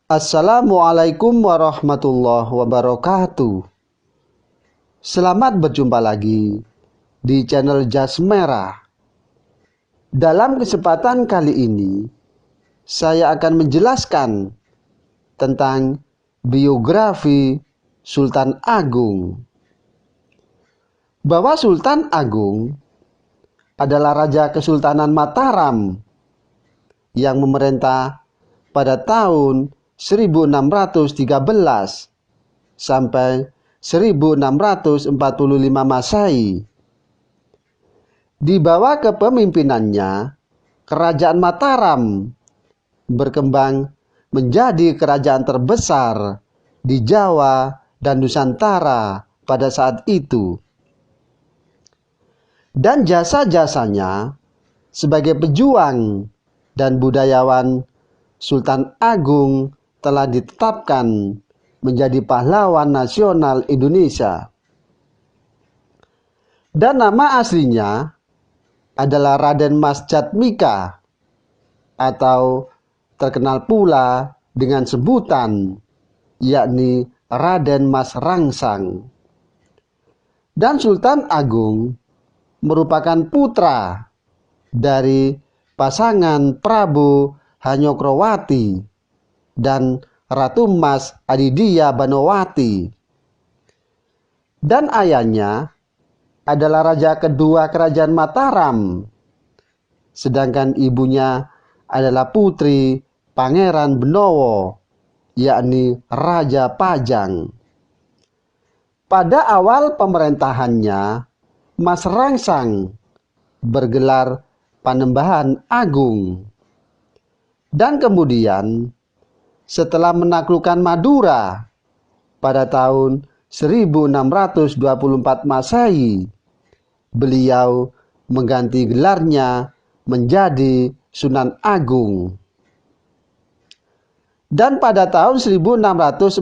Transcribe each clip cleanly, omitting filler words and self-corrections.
Assalamualaikum warahmatullahi wabarakatuh. Selamat berjumpa lagi di channel Jas Merah. Dalam kesempatan kali ini, saya akan menjelaskan tentang biografi Sultan Agung. Bahwa Sultan Agung adalah Raja Kesultanan Mataram yang memerintah pada tahun 1613 sampai 1645 Masehi. Di bawah kepemimpinannya, Kerajaan Mataram berkembang menjadi kerajaan terbesar di Jawa dan Nusantara pada saat itu. Dan jasa-jasanya sebagai pejuang dan budayawan, Sultan Agung telah ditetapkan menjadi pahlawan nasional Indonesia. Dan nama aslinya adalah Raden Mas Jatmika, atau terkenal pula dengan sebutan yakni Raden Mas Rangsang. Dan Sultan Agung merupakan putra dari pasangan Prabu Hanyokrowati dan Ratu Mas Adidia Banowati. Dan ayahnya adalah raja kedua Kerajaan Mataram, sedangkan ibunya adalah putri Pangeran Benowo, yakni Raja Pajang. Pada awal pemerintahannya, Mas Rangsang bergelar Panembahan Agung. Dan kemudian setelah menaklukkan Madura pada tahun 1624 Masehi, beliau mengganti gelarnya menjadi Sunan Agung. Dan pada tahun 1641,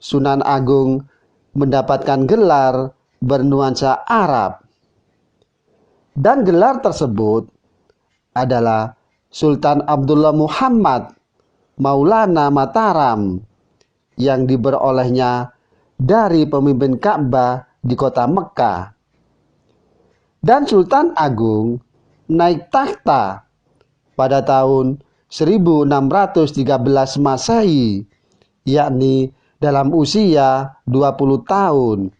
Sunan Agung mendapatkan gelar bernuansa Arab. Dan gelar tersebut adalah Sultan Abdullah Muhammad Maulana Mataram yang diperolehnya dari pemimpin Ka'bah di kota Mekah. Dan Sultan Agung naik takhta pada tahun 1613 Masehi, yakni dalam usia 20 tahun.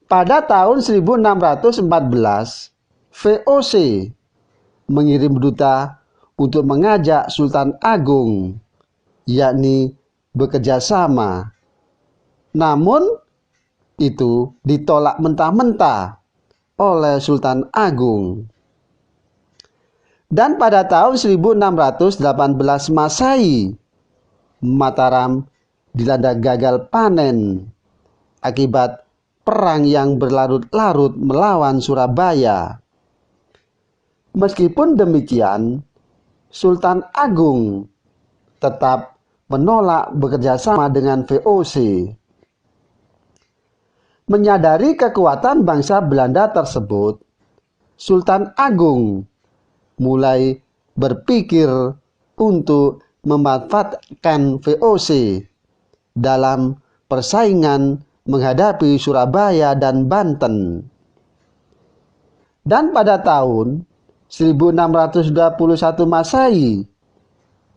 Pada tahun 1614, VOC mengirim duta untuk mengajak Sultan Agung, yakni bekerja sama. Namun itu ditolak mentah-mentah oleh Sultan Agung. Dan pada tahun 1618 Masehi, Mataram dilanda gagal panen akibat perang yang berlarut-larut melawan Surabaya. Meskipun demikian, Sultan Agung tetap menolak bekerja sama dengan VOC. Menyadari kekuatan bangsa Belanda tersebut, Sultan Agung mulai berpikir untuk memanfaatkan VOC dalam persaingan menghadapi Surabaya dan Banten. Dan pada tahun 1621 Masehi,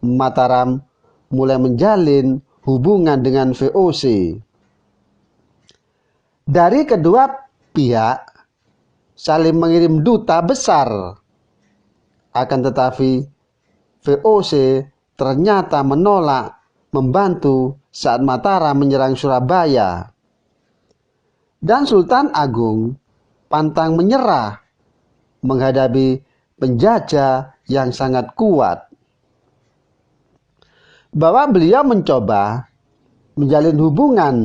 Mataram mulai menjalin hubungan dengan VOC. Dari kedua pihak saling mengirim duta besar. Akan tetapi VOC ternyata menolak membantu saat Mataram menyerang Surabaya. Dan Sultan Agung pantang menyerah menghadapi penjajah yang sangat kuat. Bahwa beliau mencoba menjalin hubungan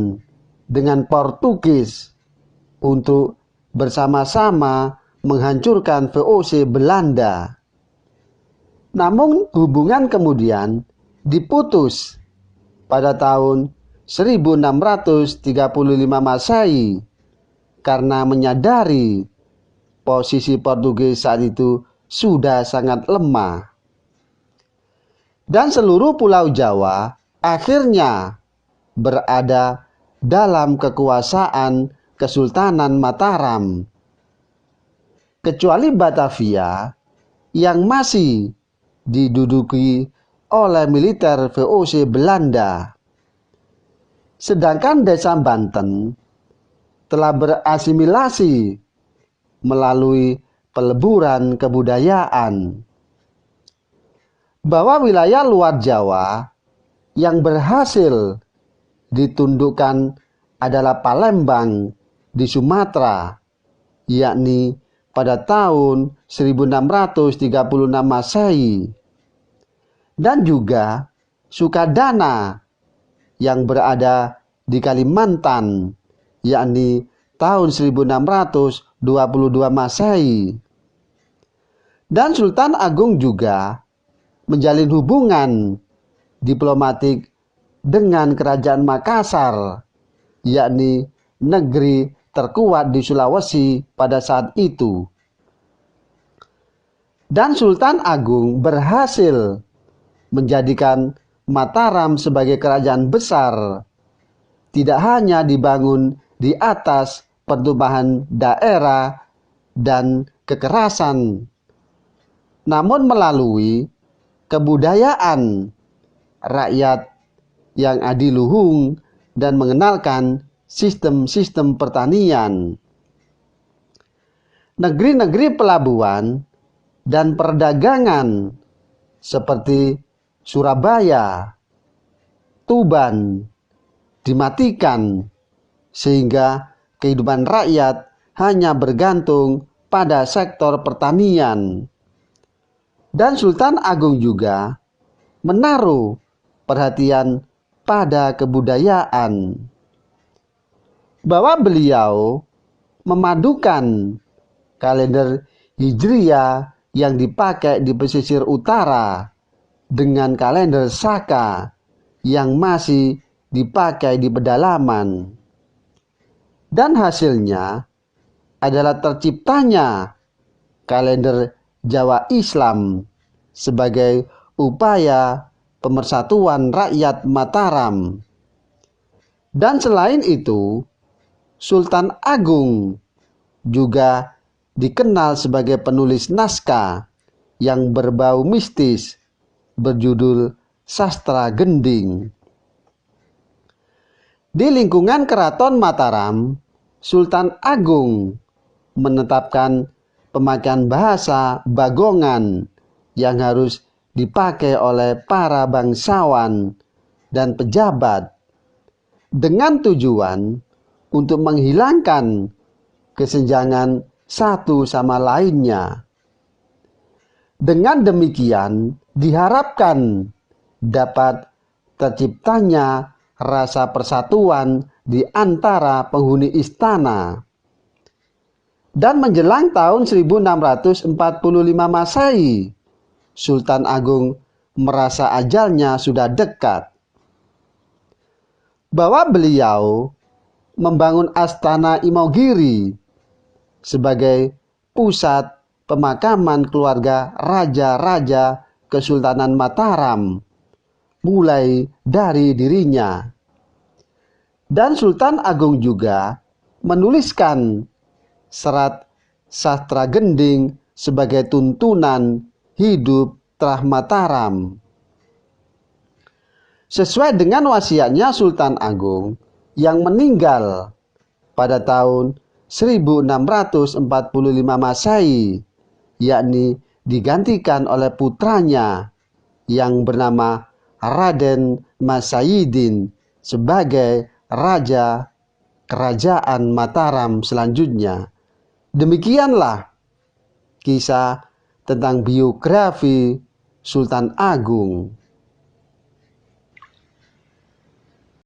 dengan Portugis untuk bersama-sama menghancurkan VOC Belanda. Namun hubungan kemudian diputus pada tahun 1635 Masehi karena menyadari posisi Portugis saat itu sudah sangat lemah. Dan seluruh pulau Jawa akhirnya berada dalam kekuasaan Kesultanan Mataram, kecuali Batavia yang masih diduduki oleh militer VOC Belanda. Sedangkan desa Banten telah berasimilasi melalui peleburan kebudayaan. Bahwa wilayah luar Jawa yang berhasil ditundukkan adalah Palembang di Sumatera, yakni pada tahun 1636 Masehi, dan juga Sukadana yang berada di Kalimantan, yakni tahun 1622 Masehi. Dan Sultan Agung juga menjalin hubungan diplomatik dengan Kerajaan Makassar, yakni negeri terkuat di Sulawesi pada saat itu. Dan Sultan Agung berhasil menjadikan Mataram sebagai kerajaan besar, tidak hanya dibangun di atas pertumbuhan daerah dan kekerasan, namun melalui kebudayaan rakyat yang adiluhung dan mengenalkan sistem-sistem pertanian. Negeri-negeri pelabuhan dan perdagangan seperti Surabaya, Tuban dimatikan, sehingga kehidupan rakyat hanya bergantung pada sektor pertanian. Dan Sultan Agung juga menaruh perhatian pada kebudayaan, bahwa beliau memadukan kalender Hijriah yang dipakai di pesisir utara dengan kalender Saka yang masih dipakai di pedalaman. Dan hasilnya adalah terciptanya kalender Jawa Islam sebagai upaya pemersatuan rakyat Mataram. Dan selain itu, Sultan Agung juga dikenal sebagai penulis naskah yang berbau mistis berjudul Sastra Gending. Di lingkungan Keraton Mataram, Sultan Agung menetapkan pemakaian bahasa Bagongan yang harus dipakai oleh para bangsawan dan pejabat dengan tujuan untuk menghilangkan kesenjangan satu sama lainnya. Dengan demikian diharapkan dapat terciptanya rasa persatuan di antara penghuni istana. Dan menjelang tahun 1645 Masehi, Sultan Agung merasa ajalnya sudah dekat. Bahwa beliau membangun Astana Imogiri sebagai pusat pemakaman keluarga raja-raja Kesultanan Mataram, mulai dari dirinya. Dan Sultan Agung juga menuliskan serat Sastra Gending sebagai tuntunan hidup Trah Mataram. Sesuai dengan wasiatnya Sultan Agung yang meninggal pada tahun 1645 Masehi, yakni digantikan oleh putranya yang bernama Raden Mas Sayyidin sebagai Raja Kerajaan Mataram selanjutnya. Demikianlah kisah tentang biografi Sultan Agung.